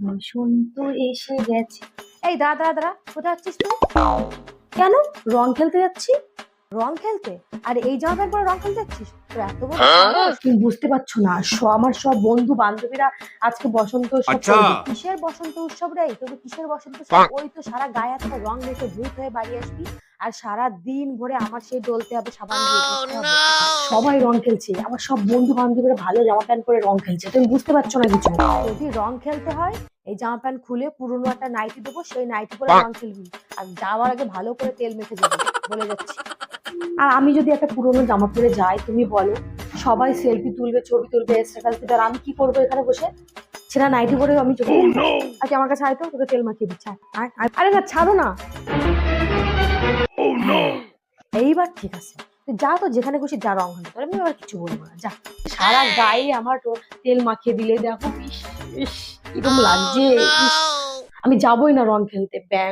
বসন্ত এসে গেছে। এই দাঁড়া দাঁড়া দাঁড়া, কোথায় যাচ্ছিস তুই? কেন? রং খেলতে যাচ্ছি। রং খেলতে? আর এই জামা প্যান্ট পরে রং খেলতে যাচ্ছিস? তোর এত বড় সাহস! তুমি বুঝতে পারছো না, আমার সব বন্ধু বান্ধবীরা আজকে বসন্ত উৎসব করবে। কিসের বসন্ত উৎসব রে? তোদের কিসের বসন্ত উৎসব? ওই তো সারা গায়ে হাতে রং মেখে ভূত হয়ে বাড়ি আসবি, আর সারা দিন ভরে আমার সেই ডলতে হবে, সাবান দিয়ে ঘষতে হবে। সবাই রং খেলছে, আমার সব বন্ধু বান্ধবীরা ভালো জামা প্যান্ট পরে রং খেলছে। তুমি বুঝতে পারছো না কিছু। যদি রং খেলতে হয়, এই জামা প্যান্ট খুলে পুরোনো একটা নাইটি দেবো, সেই নাইটি পরে রং খেলবি। আর যাওয়ার আগে ভালো করে তেল মেখে যাবি, বলে যাচ্ছি। আর আমি যদি একটা পুরোনো জামা পরে যাই, তুমি বলো, সবাই সেলফি তুলবে, ছবি তুলবে, স্ট্যাটাস দিবে, আর আমি কি করবো এখানে বসে? সেটা নাইটি পরে আমি চলে যাবো। আজকে আমার কাছে আয় তো, তোকে তেল মাখিয়ে দিচ্ছি। আরে না, ছাড়ো না। এইবার ঠিক আছে, তুই যা, তো যেখানে খুশি যা রং হলে, তোর আমি আবার কিছু বলবো না, যা। সারা গায়ে আমার তেল মাখিয়ে দিলে, দেখো ইস ইস কিরকম লাগছে। ইস, আমি যাবোই না রং খেলতে, ব্যাং।